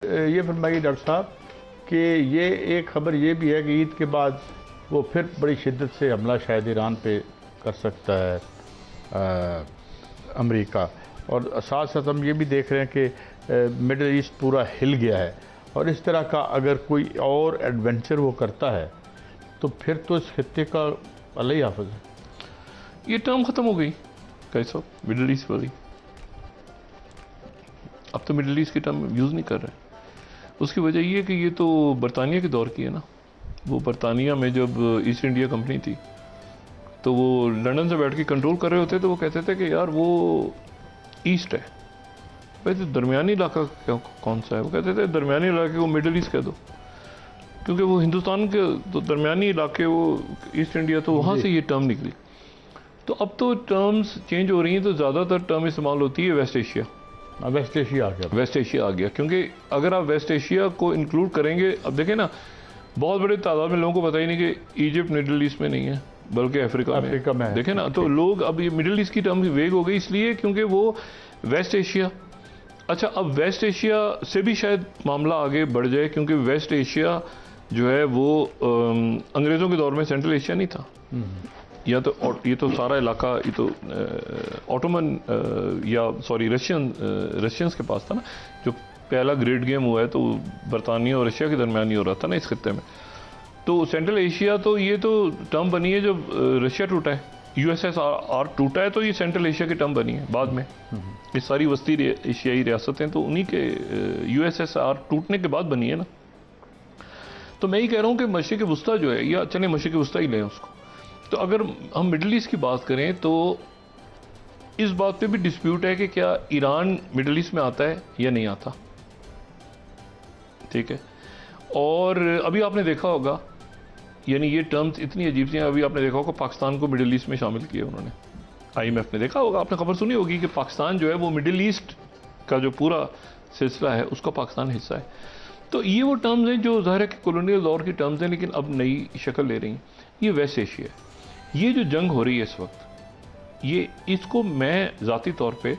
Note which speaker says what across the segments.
Speaker 1: ये फरमाइए डॉक्टर साहब कि ये एक ख़बर ये भी है कि ईद के बाद वो फिर बड़ी शिद्दत से हमला शायद ईरान पे कर सकता है अमेरिका, और साथ साथ हम ये भी देख रहे हैं कि मिडल ईस्ट पूरा हिल गया है, और इस तरह का अगर कोई और एडवेंचर वो करता है तो फिर तो इस खत्ते का अल्लाह ही हाफ़िज़ है।
Speaker 2: ये टर्म ख़त्म हो गई कैसा मिडल ईस्ट वाली, अब तो मिडल ईस्ट की टर्म यूज़ नहीं कर रहे। उसकी वजह ये है कि ये तो बरतानिया के दौर की है ना। वो बरतानिया में जब ईस्ट इंडिया कंपनी थी तो वो लंदन से बैठ के कंट्रोल कर रहे होते, तो वो कहते थे कि यार वो ईस्ट है, वैसे दरमियानी इलाका कौन सा है, वो कहते थे दरमियानी इलाके को मिडल ईस्ट कह दो, क्योंकि वो हिंदुस्तान के तो दरमियानी इलाके वो ईस्ट इंडिया, तो वहाँ से ये टर्म निकली। तो अब तो टर्म्स चेंज हो रही हैं, तो ज़्यादातर टर्म इस्तेमाल होती है वेस्ट एशिया।
Speaker 1: वेस्ट एशिया आ गया,
Speaker 2: वेस्ट एशिया आ गया, क्योंकि अगर आप वेस्ट एशिया को इंक्लूड करेंगे, अब देखें ना बहुत बड़े तादाद में लोगों को पता ही नहीं कि इजिप्ट मिडल ईस्ट में नहीं है बल्कि अफ्रीका में है। देखें ना, तो लोग अब ये मिडल ईस्ट की टर्म वेग हो गई इसलिए क्योंकि वो वेस्ट एशिया। अच्छा, अब वेस्ट एशिया से भी शायद मामला आगे बढ़ जाए, क्योंकि वेस्ट एशिया जो है वो अंग्रेज़ों के दौर में सेंट्रल एशिया नहीं था। या तो ये तो सारा इलाका ये तो ऑटोमन या सॉरी रशियंस के पास था ना। जो पहला ग्रेट गेम हुआ है तो बरतानिया और रशिया के दरमियान ही हो रहा था ना इस खत्ते में। तो सेंट्रल एशिया तो ये तो टर्म बनी है जब रशिया टूटा है, USSR टूटा है, तो ये सेंट्रल एशिया की टर्म बनी है बाद में। ये सारी वस्ती एशियाई रियासतें तो उन्हीं के USSR टूटने के बाद बनी है ना। तो मैं ही कह रहा हूँ कि मशरिक़ वस्ता जो है, या चले मशरिक़ वस्ता ही लें उसको, तो अगर हम मिडल ईस्ट की बात करें तो इस बात पे भी डिस्प्यूट है कि क्या ईरान मिडल ईस्ट में आता है या नहीं आता, ठीक है। और अभी आपने देखा होगा, यानी ये टर्म्स इतनी अजीब सी हैं, अभी आपने देखा होगा पाकिस्तान को मिडल ईस्ट में शामिल किया उन्होंने। IMF ने देखा होगा, आपने खबर सुनी होगी कि पाकिस्तान जो है वो मिडल ईस्ट का जो पूरा सिलसिला है उसका पाकिस्तान हिस्सा है। तो ये वो टर्म्स हैं जो ज़ाहिर है कि कॉलोनियल दौर की टर्म्स हैं, लेकिन अब नई शक्ल ले रही हैं। ये वेस्ट एशिया है, ये जो जंग हो रही है इस वक्त, ये इसको मैं ज़ाती तौर पे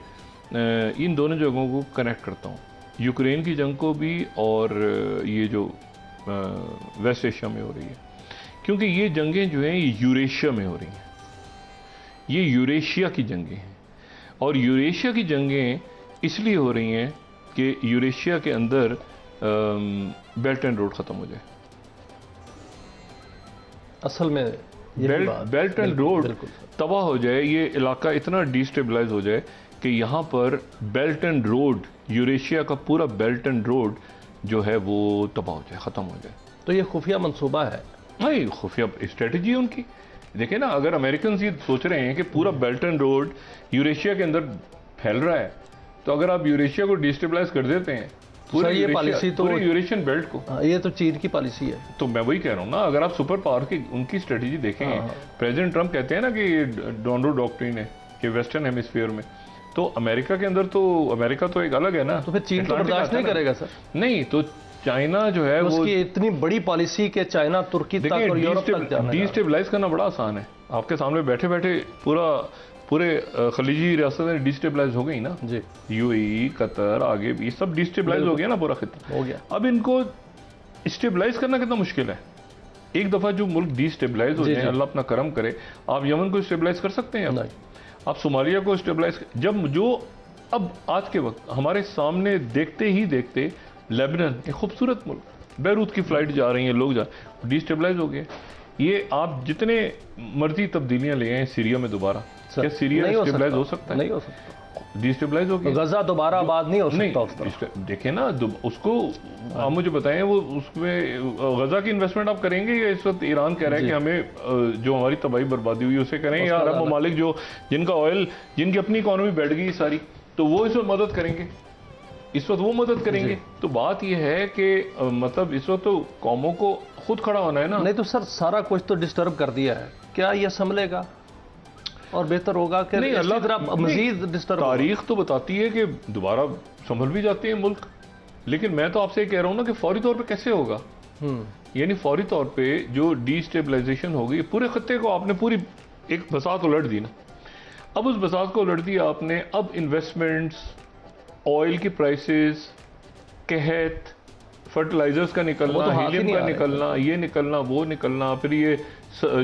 Speaker 2: इन दोनों जगहों को कनेक्ट करता हूँ, यूक्रेन की जंग को भी और ये जो वेस्ट एशिया में हो रही है, क्योंकि ये जंगें जो हैं ये यूरेशिया में हो रही हैं। ये यूरेशिया की जंगें हैं, और यूरेशिया की जंगें इसलिए हो रही हैं कि यूरेशिया के अंदर बेल्ट एंड रोड ख़त्म हो जाए।
Speaker 1: असल में
Speaker 2: बेल्ट एंड रोड तबाह हो जाए, ये इलाका इतना डिस्टेबलाइज हो जाए कि यहाँ पर बेल्ट एंड रोड, यूरेशिया का पूरा बेल्ट एंड रोड जो है वो तबाह हो जाए, ख़त्म हो जाए।
Speaker 1: तो ये खुफिया मंसूबा है,
Speaker 2: नहीं खुफिया स्ट्रेटजी है उनकी। देखिए ना, अगर अमेरिकन ये सोच रहे हैं कि पूरा बेल्ट एंड रोड यूरेशिया के अंदर फैल रहा है, तो अगर आप यूरेशिया को डिस्टेबलाइज कर देते हैं पूरे
Speaker 1: ये पॉलिसी तो
Speaker 2: यूरेशियन बेल्ट को,
Speaker 1: ये तो चीन की पॉलिसी है।
Speaker 2: तो मैं वही कह रहा हूँ ना, अगर आप सुपर पावर की उनकी स्ट्रेटजी देखेंगे, प्रेसिडेंट ट्रंप कहते हैं ना कि ये डोनाल्ड डॉक्ट्रिन है कि वेस्टर्न हेमिस्फीयर में, तो अमेरिका के अंदर तो अमेरिका तो एक अलग है ना।
Speaker 1: तो फिर चीन तो बर्दाश्त नहीं करेगा सर।
Speaker 2: नहीं, तो चाइना जो है वो
Speaker 1: इतनी बड़ी पॉलिसी के चाइना तुर्की तक और यूरोप तक जाना,
Speaker 2: डिस्टेबलाइज करना बड़ा आसान है। आपके सामने बैठे बैठे पूरे खलीजी रियासतें डिस्टेबलाइज हो गई ना जी। UAE, कतर, आगे भी सब डिस्टेबलाइज हो गया ना, पूरा खिता
Speaker 1: हो गया।
Speaker 2: अब इनको स्टेबलाइज करना कितना मुश्किल है। एक दफा जो मुल्क डिस्टेबलाइज हो जाए, अल्लाह अपना करम करे, आप यमन को स्टेबलाइज कर सकते हैं, आप सोमालिया को स्टेबलाइज, जब जो अब आज के वक्त हमारे सामने देखते ही देखते लेबनान, एक खूबसूरत मुल्क, बैरूत की फ्लाइट जा रही हैं, लोग जा डिस्टेबलाइज हो गए। ये आप जितने मर्जी तब्दीलियां ले आए सीरिया में दोबारा, क्या सीरिया स्टेबलाइज हो सकता है?
Speaker 1: नहीं हो सकता,
Speaker 2: डिस्टेबलाइज हो गया।
Speaker 1: गजा दोबारा आबाद नहीं हो सकता।
Speaker 2: देखें ना उसको, आप मुझे बताएं वो उसमें गजा की इन्वेस्टमेंट आप करेंगे या इस वक्त ईरान कह रहा है कि हमें जो हमारी तबाही बर्बादी हुई उसे करें, या अरब ममालिक जो जिनका ऑयल, जिनकी अपनी इकॉनमी बैठ गई सारी, तो वो इस वक्त मदद करेंगे, इस वक्त वो मदद करेंगे। तो बात यह है कि मतलब इस वक्त तो कौमों को खुद खड़ा होना है ना।
Speaker 1: नहीं तो सर सारा कुछ तो डिस्टर्ब कर दिया है, क्या यह संभलेगा और बेहतर होगा कि
Speaker 2: नहीं, अल्लाह
Speaker 1: तरह मजीद डिस्टर्ब।
Speaker 2: तारीख तो बताती है कि दोबारा संभल भी जाते हैं मुल्क, लेकिन मैं तो आपसे कह रहा हूँ ना कि फौरी तौर पे कैसे होगा। यानी फौरी तौर पे जो डिस्टेबलाइजेशन होगी पूरे खत्ते को, आपने पूरी एक बसात उलट दी ना। अब उस बसात को उलट दिया आपने, अब इन्वेस्टमेंट्स, ऑयल की प्राइसेस, कहत, फर्टिलाइजर्स का निकलना,
Speaker 3: तो हाथ ही
Speaker 2: हीलियम
Speaker 3: नहीं
Speaker 2: का
Speaker 3: आ रहे।
Speaker 2: निकलना, ये निकलना, वो निकलना, फिर ये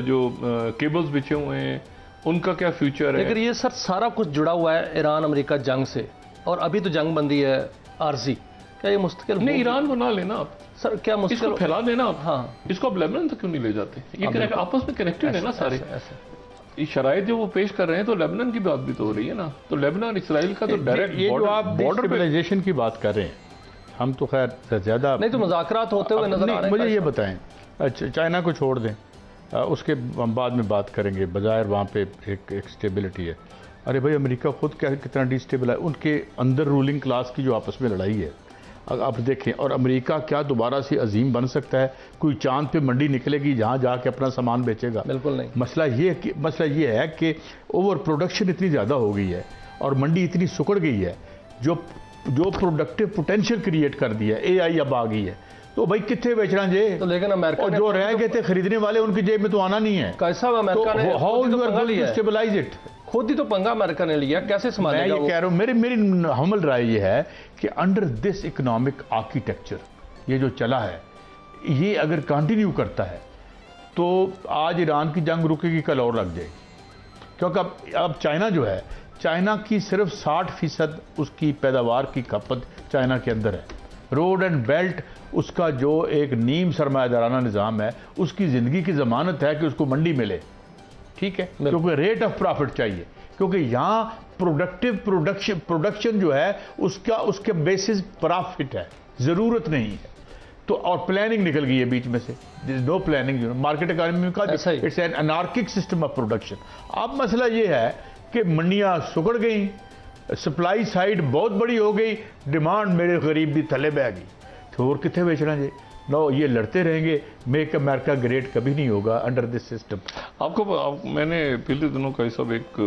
Speaker 2: जो केबल्स बिछे हुए हैं उनका क्या फ्यूचर है।
Speaker 3: लेकिन ये सर सारा कुछ जुड़ा हुआ है ईरान अमेरिका जंग से, और अभी तो जंग बंदी है आरजी, क्या ये मुश्किल
Speaker 2: नहीं, ईरान को ना लेना आप,
Speaker 3: सर, क्या
Speaker 2: इसको
Speaker 3: मुश्किल
Speaker 2: फैला देना आप।
Speaker 3: हाँ,
Speaker 2: इसको आप लेबनान तक क्यों नहीं ले जाते? ये आपस में कनेक्टेड है ना सारे।
Speaker 3: ऐसे
Speaker 2: ये शराइत जो वो पेश कर रहे हैं, तो लेबनान की बात भी तो हो रही है ना। तो लेबनान इसराइल का तो डायरेक्ट
Speaker 1: ये जो आप
Speaker 2: बॉर्डर पे
Speaker 1: डिस्टेबलाइजेशन की बात कर रहे हैं, हम तो खैर ज़्यादा
Speaker 3: नहीं तो मुज़ाकरात होते हुए नजर आ रहे हैं।
Speaker 1: मुझे ये बताएं, अच्छा चाइना को छोड़ दें, उसके हम बाद में बात करेंगे, बज़ाहिर वहाँ पे एक स्टेबिलिटी है। अरे भाई अमेरिका खुद क्या कितना डिस्टेबल है, उनके अंदर रूलिंग क्लास की जो आपस में लड़ाई है, अगर आप देखें, और अमेरिका क्या दोबारा से अजीम बन सकता है? कोई चांद पे मंडी निकलेगी जहाँ जाके अपना सामान बेचेगा?
Speaker 3: बिल्कुल नहीं।
Speaker 1: मसला ये है कि ओवर प्रोडक्शन इतनी ज़्यादा हो गई है और मंडी इतनी सुकड़ गई है, जो प्रोडक्टिव पोटेंशियल क्रिएट कर दिया है, AI अब आ गई है, तो भाई कितने बेचना जे?
Speaker 3: तो लेकिन अमेरिका
Speaker 1: और जो रह गए थे खरीदने वाले, उनकी जेब में तो आना नहीं है।
Speaker 3: कैसा अमेरिका ने
Speaker 1: हाउ
Speaker 3: खुद ही
Speaker 1: यू
Speaker 3: तो
Speaker 1: आर
Speaker 3: पंगा
Speaker 1: गोइंग
Speaker 3: लिया
Speaker 1: टू
Speaker 3: है।
Speaker 1: Stabilise it?
Speaker 3: खुद ही तो पंगा अमेरिका ने लिया, कैसे
Speaker 1: मैं
Speaker 3: संभालेगा
Speaker 1: ये
Speaker 3: वो?
Speaker 1: कह रहा हूँ, मेरी हमल राय ये है कि अंडर दिस इकोनॉमिक आर्किटेक्चर ये जो चला है, ये अगर कंटिन्यू करता है तो आज ईरान की जंग रुकेगी, कल और लग जाएगी। क्योंकि अब चाइना जो है, चाइना की सिर्फ 60% उसकी पैदावार की खपत चाइना के अंदर है। रोड एंड बेल्ट उसका जो एक नीम सरमायादाराना निज़ाम है, उसकी ज़िंदगी की ज़मानत है कि उसको मंडी मिले, ठीक है, क्योंकि रेट ऑफ प्रॉफिट चाहिए, क्योंकि यहाँ प्रोडक्शन जो है उसके बेसिस प्रॉफिट है, ज़रूरत नहीं है। तो और प्लानिंग निकल गई है बीच में से, नो प्लानिंग, मार्केट इकोनॉमी का it's an anarchic system of production. अब मसला ये है कि मंडियाँ सुकड़ गई, सप्लाई साइड बहुत बड़ी हो गई, डिमांड मेरे गरीब भी थले बह गई, तो और कितने बेचना जी? नो, ये लड़ते रहेंगे, मेक अमेरिका ग्रेट कभी नहीं होगा अंडर दिस सिस्टम।
Speaker 2: मैंने पिछले दिनों का सब एक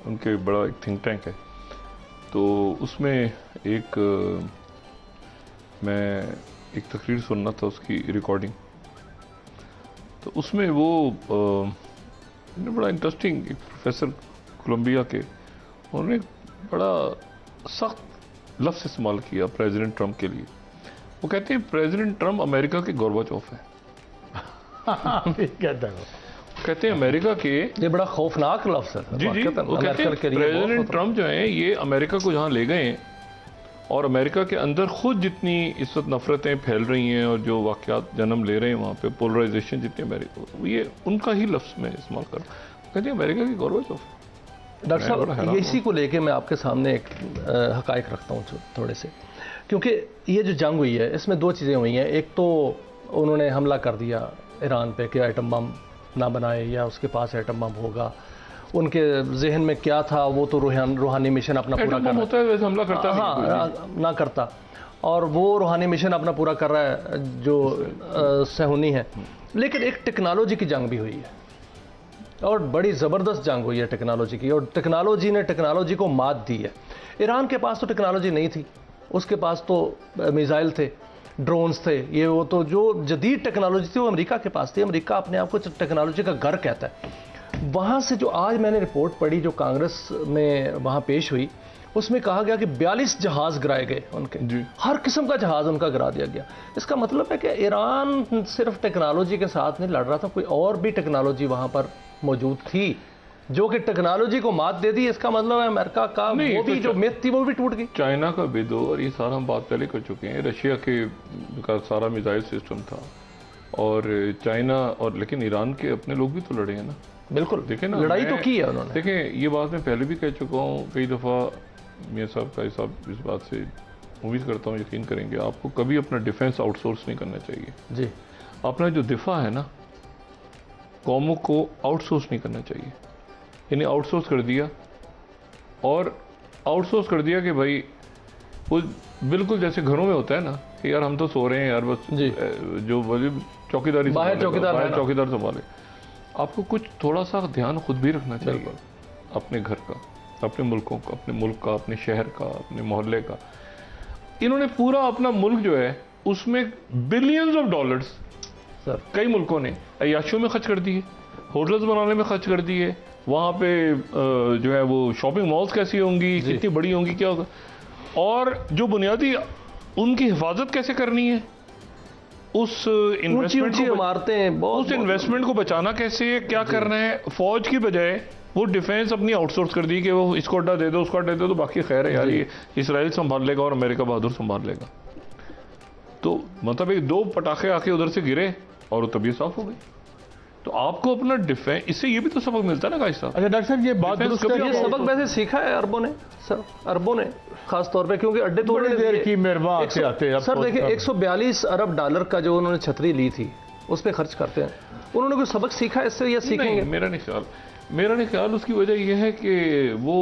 Speaker 2: उनके बड़ा एक थिंक टैंक है, तो उसमें मैं एक तकरीर सुनना था, उसकी रिकॉर्डिंग, तो उसमें वो बड़ा इंटरेस्टिंग, एक प्रोफेसर कोलंबिया के, उन्होंने बड़ा सख्त लफ्ज़ इस्तेमाल किया प्रेसिडेंट ट्रंप के लिए। वो कहते हैं प्रेसिडेंट ट्रंप अमेरिका के गोर्बाचोव है। कहते हैं अमेरिका के,
Speaker 3: ये बड़ा खौफनाक लफ्ज़ है।
Speaker 2: जी, वो कहते हैं प्रेसिडेंट ट्रंप जो है ये अमेरिका को जहाँ ले गए हैं, और अमेरिका के अंदर खुद जितनी इस वक्त नफरतें फैल रही हैं और जो वाक़यात जन्म ले रहे हैं वहाँ पे, पोलराइजेशन जितनी अमेरिका, ये उनका ही लफ्ज़ मैं इस्तेमाल कर रहा हूँ। कहते हैं अमेरिका की गोर्बाचोव।
Speaker 3: डॉक्टर साहब, इसी को लेके मैं आपके सामने एक हकायक रखता हूँ थोड़े से, क्योंकि ये जो जंग हुई है इसमें दो चीज़ें हुई हैं। एक तो उन्होंने हमला कर दिया ईरान पे कि एटम बम ना बनाए या उसके पास एटम बम होगा, उनके जहन में क्या था, वो तो रूहानी मिशन अपना पूरा कर रहा
Speaker 2: होता है, वैसे हमला करता है,
Speaker 3: हाँ, ना करता, और वो रूहानी मिशन अपना पूरा कर रहा है जो सहूनी है। लेकिन एक टेक्नोलॉजी की जंग भी हुई है, और बड़ी ज़बरदस्त जंग हुई है टेक्नोलॉजी की, और टेक्नोलॉजी ने टेक्नोलॉजी को मात दी है। ईरान के पास तो टेक्नोलॉजी नहीं थी, उसके पास तो मिसाइल थे, ड्रोन्स थे, ये वो तो जो जदीद टेक्नोलॉजी थी वो अमेरिका के पास थी। अमेरिका अपने आप को टेक्नोलॉजी का घर कहता है। वहाँ से जो आज मैंने रिपोर्ट पढ़ी जो कांग्रेस में वहाँ पेश हुई, उसमें कहा गया कि 42 जहाज़ गिराए गए उनके, हर किस्म का जहाज़ उनका गिरा दिया गया। इसका मतलब है कि ईरान सिर्फ टेक्नोलॉजी के साथ नहीं लड़ रहा था, कोई और भी टेक्नोलॉजी वहाँ पर मौजूद थी जो कि टेक्नोलॉजी को मात दे दी। इसका मतलब है अमेरिका का वो भी जो मिथ थी वो भी टूट गई।
Speaker 2: चाइना का भी दो, और ये सारा हम बात पहले कर चुके हैं, रशिया का सारा मिसाइल सिस्टम था, और चाइना और लेकिन ईरान के अपने लोग भी तो लड़े हैं ना।
Speaker 3: बिल्कुल,
Speaker 2: देखें ना,
Speaker 3: लड़ाई तो की है उन्होंने।
Speaker 2: देखें, ये बात मैं पहले भी कह चुका हूँ कई दफ़ा, मियाँ साहब का साहब इस बात से उम्मीद करता हूँ यकीन करेंगे, आपको कभी अपना डिफेंस आउटसोर्स नहीं करना चाहिए
Speaker 3: जी।
Speaker 2: अपना जो दिफा है ना, कौमों को आउटसोर्स नहीं करना चाहिए। इन्हें आउटसोर्स कर दिया, और आउटसोर्स कर दिया कि भाई वो बिल्कुल जैसे घरों में होता है ना कि यार हम तो सो रहे हैं यार, बस जो चौकीदारी चौकीदार संभाले। आपको कुछ थोड़ा सा ध्यान खुद भी रखना चाहिए अपने घर का, अपने मुल्कों का, अपने मुल्क का, अपने शहर का, अपने मोहल्ले का। इन्होंने पूरा अपना मुल्क जो है उसमें बिलियंस ऑफ डॉलर्स कई मुल्कों ने अय्याशियों में खर्च कर दिए, होटल्स बनाने में खर्च कर दिए, वहाँ पे जो है वो शॉपिंग मॉल्स कैसी होंगी, कितनी बड़ी होंगी, क्या होगा, और जो बुनियादी उनकी हिफाजत कैसे करनी है, उस
Speaker 3: ऊंची
Speaker 2: इन्वेस्टमेंट
Speaker 3: ऊंची इमारतें,
Speaker 2: उस इन्वेस्टमेंट को बचाना कैसे है, क्या करना है। फौज की बजाय वो डिफेंस अपनी आउटसोर्स कर दी कि वो इसको अड्डा दे दो, उसको अड्डा दे दो, बाकी खैर है यार, ये इसराइल संभाल लेगा और अमेरिका बहादुर संभाल लेगा। तो मतलब एक दो पटाखे आके उधर से गिरे और वो तबीयत साफ हो गई। तो आपको अपना डिफेंस, इससे ये भी तो सबक मिलता है ना गाइस साहब।
Speaker 1: अच्छा डॉक्टर साहब, ये बात
Speaker 2: Defense
Speaker 1: दुरुस्त है,
Speaker 2: कभी
Speaker 3: ये सबक वैसे सीखा है अरबों ने, सर, अरबों ने खास तौर पे, क्योंकि अड्डे तोड़ने
Speaker 1: बड़ी देर की मेहरबान आते आते अब
Speaker 3: सर
Speaker 1: तो-
Speaker 3: देखिए 142 अरब डॉलर का जो उन्होंने छतरी ली थी उस पे खर्च करते हैं, उन्होंने कोई सबक सीखा है इससे या सीखेंगे?
Speaker 2: नहीं, मेरा नहीं ख्याल उसकी वजह यह है कि वो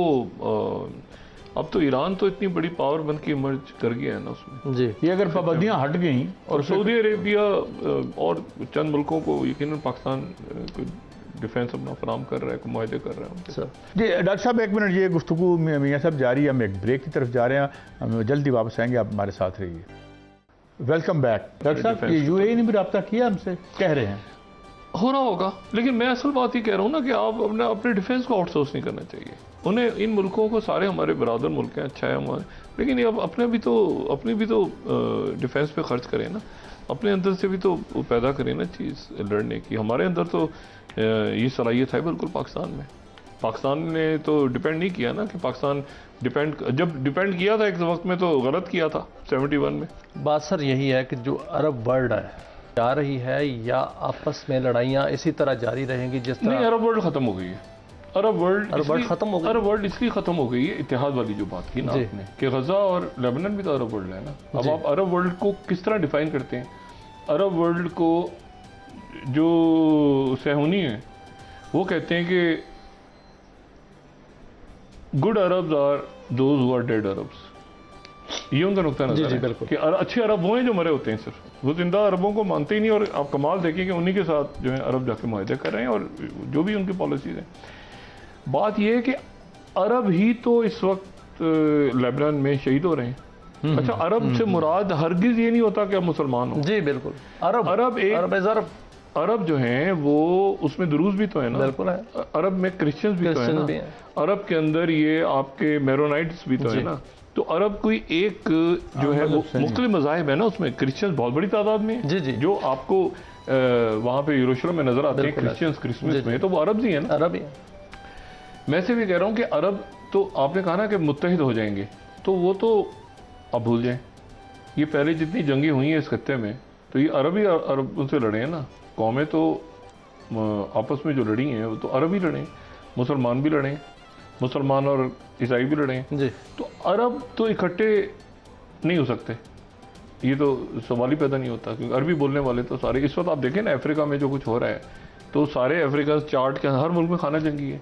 Speaker 2: अब तो ईरान तो इतनी बड़ी पावर बन के इमर्ज कर गया है ना उसमें।
Speaker 3: जी,
Speaker 1: ये अगर पाबंदियां हट गई
Speaker 2: और सऊदी अरेबिया और चंद मुल्कों को यकीनन पाकिस्तान कोई डिफेंस अपना फराम कर रहा है, कोई मुआहदे कर रहा है उनके साथ।
Speaker 3: सर
Speaker 1: जी डॉक्टर साहब, एक मिनट, ये गुफ्तगू मियाँ साहब जारी है, हम एक ब्रेक की तरफ जा रहे हैं, हम जल्दी वापस आएंगे, आप हमारे साथ रहिए। Welcome back. डॉक्टर साहब, ये यूएई ने भी रब्ता किया हमसे, कह रहे हैं
Speaker 2: हो रहा होगा, लेकिन मैं असल बात ही कह रहा हूँ ना कि आप अपने डिफेंस को आउटसोर्स नहीं करना चाहिए। उन्हें, इन मुल्कों को, सारे हमारे बरादर मुल्क हैं, अच्छा है हमारे, लेकिन ये अब अपनी भी तो डिफेंस पे खर्च करें ना, अपने अंदर से भी तो पैदा करें ना चीज़ लड़ने की। हमारे अंदर तो ये सलाहियत है बिल्कुल पाकिस्तान में। पाकिस्तान ने तो डिपेंड नहीं किया ना, कि पाकिस्तान जब डिपेंड किया था एक वक्त में तो गलत किया था 71 में।
Speaker 3: बात सर यही है कि जो अरब वर्ल्ड है जा रही है, या आपस में लड़ाइयाँ इसी तरह जारी रहेंगी जिस तरह?
Speaker 2: नहीं, अरब वर्ल्ड खत्म हो गई है। अरब वर्ल्ड
Speaker 3: खत्म हो गई।
Speaker 2: अरब वर्ल्ड इसलिए खत्म हो गई है, इत्तेहाद वाली जो बात की ना आपने, कि गजा और लेबनान भी तो अरब वर्ल्ड है ना। अब आप अरब वर्ल्ड को किस तरह डिफाइन करते हैं? अरब वर्ल्ड को जो सहूनी है वो कहते हैं कि good Arabs are those who are dead Arabs. ये उनका नुक्ता नजर है
Speaker 3: बिल्कुल।
Speaker 2: कि अच्छे अरब वो हैं जो मरे होते हैं, सिर्फ वो जिंदा अरबों को मानते ही नहीं। और आप कमाल देखिए कि उन्हीं के साथ जो है अरब जाके मुआहदे कर रहे हैं, और जो भी उनकी पॉलिसीज हैं। बात यह है कि अरब ही तो इस वक्त लेबनान में शहीद हो रहे हैं। अच्छा, अरब से मुराद हरगिज ये नहीं होता कि आप मुसलमान हो।
Speaker 3: जी बिल्कुल,
Speaker 2: अरब जो हैं वो उसमें दुरूज भी तो है ना,
Speaker 3: बिल्कुल है।
Speaker 2: अरब में क्रिश्चियंस भी तो है ना, अरब के अंदर ये आपके मेरोनाइट्स भी तो है ना। तो अरब कोई एक जो है वो मुख्तलिफ मज़ाहिब है ना, उसमें क्रिश्चियंस बहुत बड़ी तादाद में है।
Speaker 3: जी।
Speaker 2: जो आपको वहाँ पे यरूशलेम में नजर आते हैं क्रिश्चियंस क्रिसमस में, तो वो अरब ही है ना।
Speaker 3: अरब ही है।
Speaker 2: मैं से भी कह रहा हूँ कि अरब तो आपने कहा ना कि मुत्तहिद हो जाएंगे, तो वो तो अब भूल जाएं। ये पहले जितनी जंगी हुई हैं इस खत्ते में, तो ये अरब ही अरब उनसे लड़े हैं ना। कौमें तो आपस में जो लड़ी हैं वो तो अरब ही लड़े हैं, मुसलमान भी लड़े हैं, मुसलमान और ईसाई भी लड़े हैं।
Speaker 3: जी।
Speaker 2: तो अरब तो इकट्ठे नहीं हो सकते, ये तो सवाल ही पैदा नहीं होता, क्योंकि अरबी बोलने वाले तो सारे, इस वक्त आप देखें ना अफ्रीका में जो कुछ हो रहा है, तो सारे अफ्रीका चार्ट के हर मुल्क में खाना जंगी है,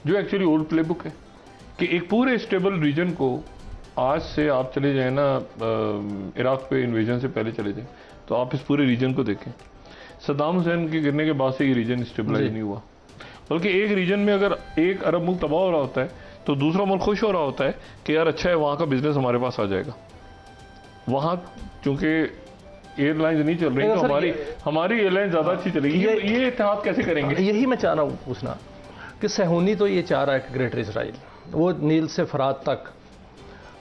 Speaker 2: जो एक्चुअली ओल्ड प्ले बुक है। कि एक पूरे स्टेबल रीजन को, आज से आप चले जाएं ना इराक पे इन्वेजन से पहले चले जाएं, तो आप इस पूरे रीजन को देखें। सद्दाम हुसैन के गिरने के बाद से ये रीजन स्टेबलाइज नहीं हुआ, बल्कि एक रीजन में अगर एक अरब मुल्क तबाह हो रहा होता है तो दूसरा मुल्क खुश हो रहा होता है कि यार अच्छा है, वहाँ का बिजनेस हमारे पास आ जाएगा। वहाँ चूंकि एयरलाइंस नहीं चल रही, तो हमारी एयरलाइन ज़्यादा अच्छी चलेगी। ये इत्तेहाद कैसे करेंगे?
Speaker 3: यही मैं चाह रहा हूँ पूछना कि सहूनी तो ये चाह रहा है कि ग्रेटर इसराइल, वो नील से फरात तक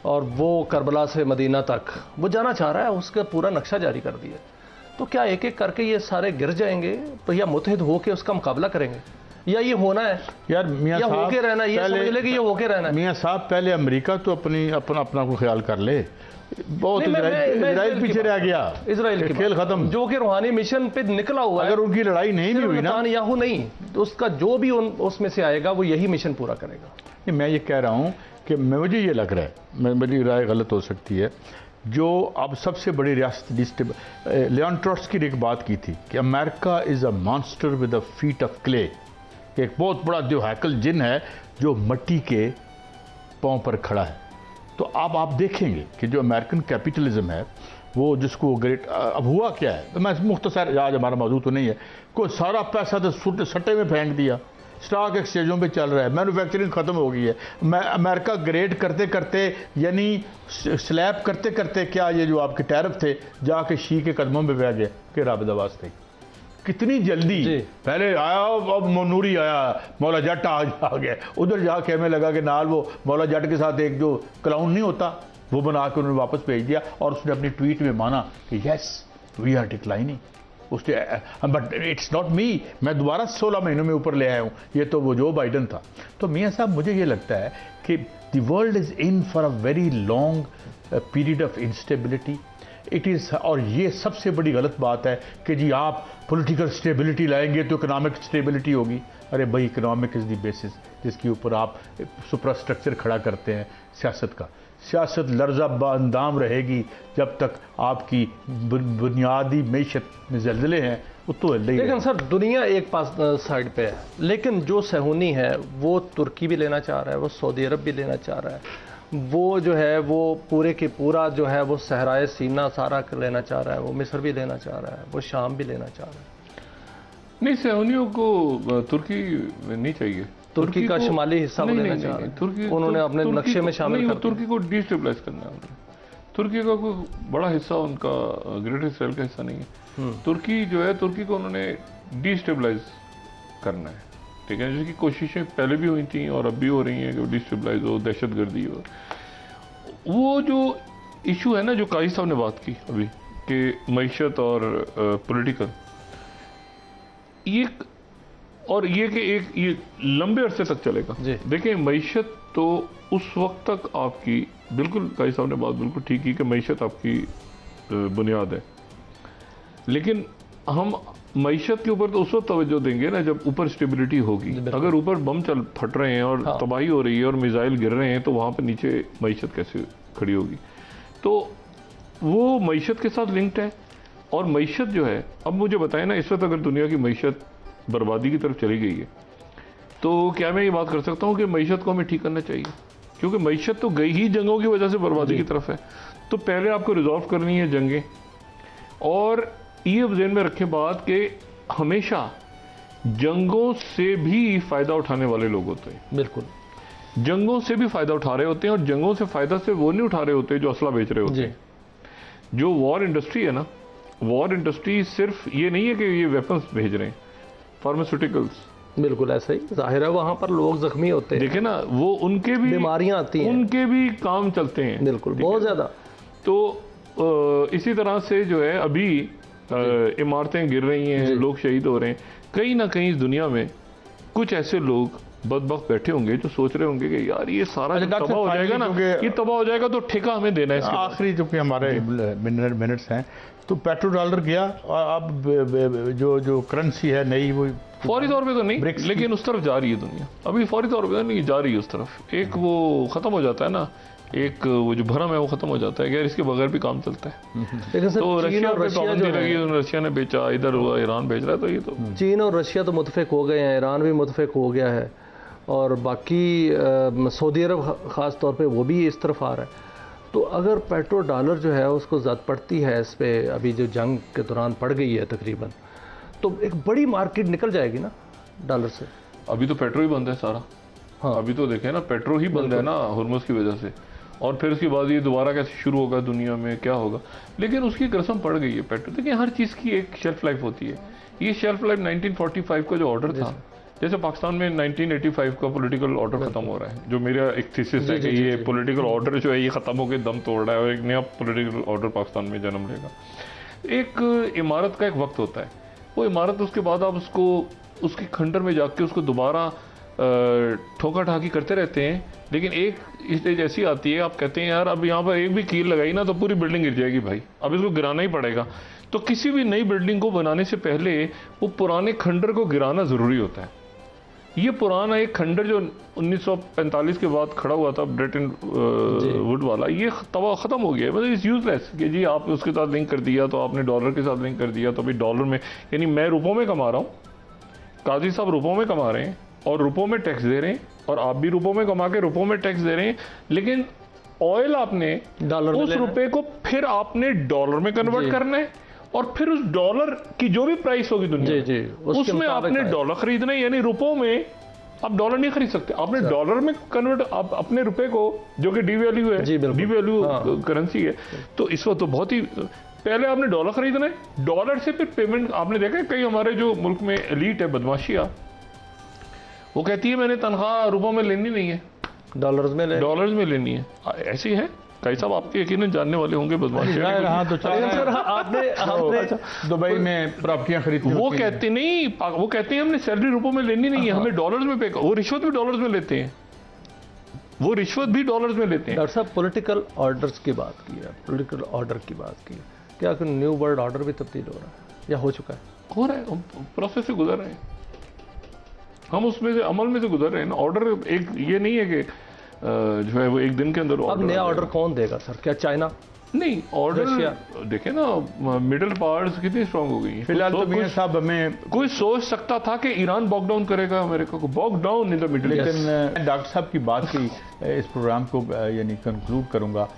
Speaker 3: और वो करबला से मदीना तक वो जाना चाह रहा है, उसका पूरा नक्शा जारी कर दिया। तो क्या एक एक करके ये सारे गिर जाएंगे, तो या मुत्तहिद होकर उसका मुकाबला करेंगे, या ये होना है
Speaker 1: यार मियां साहब,
Speaker 3: होके रहना, ये समझ ले कि ये होके रहना है।
Speaker 1: मियां साहब, पहले अमेरिका तो अपना को ख्याल कर ले। बहुत इजराइल पीछे रह गया,
Speaker 3: इजराइल
Speaker 1: खेल खत्म,
Speaker 3: जो कि रूहानी मिशन पे निकला हुआ है।
Speaker 1: अगर उनकी लड़ाई नहीं भी हुई ना,
Speaker 3: नेतन्याहू नहीं, तो उसका जो भी उसमें से आएगा वो यही मिशन पूरा करेगा।
Speaker 1: मैं ये कह रहा हूँ कि मुझे ये लग रहा है, मेरी राय गलत हो सकती है, जो अब सबसे बड़ी रियासत लियोन ट्रॉट्स्की ने एक बात की थी कि America is a monster with a feet of clay, एक बहुत बड़ा जो हैकल जिन है जो मिट्टी के पांव पर खड़ा है। तो अब आप देखेंगे कि जो अमेरिकन कैपिटलिज्म है वो, जिसको ग्रेट, अब हुआ क्या है, तो मैं मुख्तसर, आज हमारा मौजूद तो नहीं है, कोई सारा पैसा तो सट्टे में फेंक दिया, स्टॉक एक्सचेंजों पे चल रहा है, मैन्युफैक्चरिंग खत्म हो गई है। अमेरिका ग्रेड करते करते, यानी स्लैब करते करते, क्या ये जो आपके टैरिफ थे जाके शी के कदमों में बह गया कि राबिदा वास्ते कितनी जल्दी पहले आया, अब नूरी आया, मौला जट आ गया, उधर जाके हमें लगा कि नाल वो मौला जट के साथ एक जो क्लाउन नहीं होता वो बना के उन्होंने वापस भेज दिया और उसने अपनी ट्वीट में माना कि यस वी आर डिक्लाइनिंग। उसने बट इट्स नॉट मी, मैं दोबारा 16 महीनों में ऊपर ले आया हूँ, ये तो वो जो बाइडन था। तो मियाँ साहब मुझे ये लगता है कि the world is in for a very long period of instability it is. और ये सबसे बड़ी गलत बात है कि जी आप पॉलिटिकल स्टेबिलिटी लाएंगे तो इकोनॉमिक स्टेबिलिटी होगी। अरे भाई इकोनॉमिक इज़ द बेसिस जिसके ऊपर आप सुपरस्ट्रक्चर खड़ा करते हैं सियासत का। सियासत लर्जा अंदाम रहेगी जब तक आपकी बुनियादी मैशत में जल्जले हैं वो तो
Speaker 3: लेकिन सर दुनिया एक पास साइड पे है, लेकिन जो सहूनी है वो तुर्की भी लेना चाह रहा है, वो सऊदी अरब भी लेना चाह रहा है, वो जो है वो पूरे के पूरा जो है वो सहराए सीना सारा लेना चाह रहा है, वो मिस्र भी लेना चाह रहा है, वो शाम भी लेना चाह रहा है।
Speaker 2: नहीं, सहूनियों को तुर्की नहीं चाहिए।
Speaker 3: तुर्की का शुमाली हिस्सा लेना चाह रहे हैं, उन्होंने अपने नक्शे में शामिल कर
Speaker 2: तुर्की को डिस्टेबलाइज करना है उन्होंने। तुर्की का कोई बड़ा हिस्सा उनका ग्रेटर इसराइल का हिस्सा नहीं है। तुर्की जो है, तुर्की को उन्होंने डिस्टेबलाइज करना है, ठीक है, जिसकी कोशिशें पहले भी हुई थी और अब भी हो रही हैं कि वो डिस्टेबलाइज हो, दहशतगर्दी हो। वो जो इशू है ना जो काजी साहब ने बात की अभी कि मईशत और पॉलिटिकल, ये कि एक ये लंबे अरसे तक चलेगा। देखिए मईशत तो उस वक्त तक आपकी, बिल्कुल काजी साहब ने बात बिल्कुल ठीक की कि मईशत आपकी बुनियाद है, लेकिन हम मईशत के ऊपर तो उस वक्त तवज्जो देंगे ना जब ऊपर स्टेबिलिटी होगी। अगर ऊपर बम फट रहे हैं और तबाही हो रही है और मिसाइल गिर रहे हैं तो वहाँ पर नीचे मईशत कैसे खड़ी होगी? तो वो मईशत के साथ लिंक्ड है। और मईशत जो है, अब मुझे बताएं ना, इस वक्त अगर दुनिया की मईशत बर्बादी की तरफ चली गई है तो क्या मैं ये बात कर सकता हूँ कि मईशत को हमें ठीक करना चाहिए? क्योंकि मईशत तो गई ही जंगों की वजह से बर्बादी की तरफ है। तो पहले आपको रिजॉल्व करनी है जंगें, और ये ज़हन में रखें बात कि हमेशा जंगों से भी फ़ायदा उठाने वाले लोग होते हैं।
Speaker 3: बिल्कुल,
Speaker 2: जंगों से भी फ़ायदा उठा रहे होते हैं, और जंगों से फ़ायदा से वो नहीं उठा रहे होते जो असला बेच रहे होते हैं। जो वॉर इंडस्ट्री है ना, वॉर इंडस्ट्री सिर्फ ये नहीं है कि ये वेपन्स भेज रहे हैं, फार्मास्यूटिकल्स,
Speaker 3: बिल्कुल ऐसा ही जाहिर है, वहां पर लोग जख्मी होते हैं,
Speaker 2: देखे ना, वो उनके भी
Speaker 3: बीमारियां आती हैं,
Speaker 2: उनके भी काम चलते हैं,
Speaker 3: बिल्कुल बहुत ज्यादा।
Speaker 2: तो इसी तरह से जो है अभी इमारतें गिर रही हैं, लोग शहीद हो रहे हैं। कहीं ना कहीं इस दुनिया में कुछ ऐसे लोग बदबख्त बैठे होंगे जो सोच रहे होंगे कि यार ये सारा तबाह हो जाएगा ना, ये तबाह हो जाएगा तो ठेका हमें देना है।
Speaker 1: आखिरी जो कि हमारे मिनट्स हैं, तो पेट्रो डॉलर गया, और अब जो करेंसी है नई वो
Speaker 2: फौरी तौर पे तो नहीं, लेकिन उस तरफ जा रही है दुनिया, अभी फौरी तौर पे तो नहीं जा रही है उस तरफ। एक वो खत्म हो जाता है ना, एक वो जो भरम है वो खत्म हो जाता है कि यार इसके बगैर भी काम चलता है। तो रशिया पे पाबंदी लगी, रशिया ने बेचा, इधर हुआ ईरान बेच रहा है, तो ये तो
Speaker 3: चीन और रशिया तो मुतफिक हो गए हैं, ईरान भी मुतफिक हो गया है, और बाकी सऊदी अरब ख़ास तौर पे वो भी इस तरफ आ रहा है। तो अगर पेट्रो डॉलर जो है उसको ज़द पड़ती है इस पर, अभी जो जंग के दौरान पड़ गई है तकरीबन, तो एक बड़ी मार्केट निकल जाएगी ना डॉलर से।
Speaker 2: अभी तो पेट्रो ही बंद है सारा। हाँ, अभी तो देखें ना, पेट्रो ही बंद है ना हुर्मुज़ की वजह से, और फिर उसके बाद ये दोबारा कैसे शुरू होगा, दुनिया में क्या होगा, लेकिन उसकी कसम पड़ गई है पेट्रो। देखिए हर चीज़ की एक शेल्फ लाइफ होती है। ये शेल्फ लाइफ 1945 का जो ऑर्डर था, जैसे पाकिस्तान में 1985 का पॉलिटिकल ऑर्डर खत्म हो रहा है, जो मेरा एक थीसिस है कि ये पॉलिटिकल ऑर्डर जो है ये ख़त्म होकर दम तोड़ रहा है और एक नया पॉलिटिकल ऑर्डर पाकिस्तान में जन्म लेगा। एक इमारत का एक वक्त होता है, वो इमारत उसके बाद आप उसको उसकी खंडर में जाके उसको दोबारा ठोका ठाकी करते रहते हैं, लेकिन एक स्टेज ऐसी आती है, आप कहते हैं यार अब यहाँ पर एक भी कील लगाई ना तो पूरी बिल्डिंग गिर जाएगी भाई, अब इसको गिराना ही पड़ेगा। तो किसी भी नई बिल्डिंग को बनाने से पहले वो पुराने खंडर को गिराना ज़रूरी होता है। ये पुराना एक खंडर जो 1945 के बाद खड़ा हुआ था, ब्रेटन वुड वाला, ये तवा ख़त्म हो गया है, मतलब इट्स यूजलेस कि जी आप उसके साथ लिंक कर दिया तो आपने डॉलर के साथ लिंक कर दिया, तो अभी डॉलर में, यानी मैं रुपयों में कमा रहा हूँ, काजी साहब रुपयों में कमा रहे हैं और रुपयों में टैक्स दे रहे हैं, और आप भी रुपयों में कमा के रुपयों में टैक्स दे रहे हैं, लेकिन ऑयल आपने डॉलर, उस रुपये को फिर आपने डॉलर में कन्वर्ट करना है, और फिर उस डॉलर की जो भी प्राइस होगी दुनिया उसमें आपने डॉलर खरीदना है। यानी रुपयों में आप डॉलर नहीं खरीद सकते, आपने डॉलर में कन्वर्ट, आप अपने रुपए को, जो कि डीवैल्यू है, डीवैल्यू करेंसी है, तो इस वक्त तो बहुत ही पहले आपने डॉलर खरीदना है, डॉलर से फिर पेमेंट। आपने देखा है कई हमारे जो मुल्क में एलीट है बदमाशिया, वो कहती है मैंने तनख्वाह रुपयों में लेनी नहीं है, डॉलर्स में लेनी है। ऐसी है कई साहब आपके यकीनन जानने वाले होंगे बदमाश
Speaker 1: हाँ तो
Speaker 3: लेकिन सर आपने
Speaker 1: दुबई में प्रॉपर्टियां खरीदती
Speaker 2: वो कहते नहीं, वो कहते हैं हमने सैलरी रुपयों में लेनी नहीं है, हमें डॉलर्स में पे, वो रिश्वत भी डॉलर्स में लेते हैं, वो रिश्वत भी डॉलर्स में लेते हैं।
Speaker 3: डॉक्टर साहब पॉलिटिकल ऑर्डर्स की बात की है, पॉलिटिकल ऑर्डर की बात की, क्या कोई न्यू वर्ल्ड ऑर्डर भी तब्दील हो रहा है या हो चुका है?
Speaker 2: हो रहा है, प्रोसेस से गुजर रहे हैं हम, उसमें से अमल में से गुजर रहे हैं ना। ऑर्डर एक ये नहीं है कि जो है वो एक दिन के अंदर
Speaker 3: अब नया ऑर्डर कौन देगा सर? क्या चाइना?
Speaker 2: नहीं, ऑर्डर देखे ना, मिडिल पावर्स कितनी स्ट्रांग हो गई है।
Speaker 1: फिलहाल तो मियां साहब हमें
Speaker 2: कोई सोच सकता था कि ईरान बॉक डाउन करेगा अमेरिका को, back down in the Middle East.
Speaker 1: लेकिन डॉक्टर साहब की बात की इस प्रोग्राम को यानी कंक्लूड करूंगा।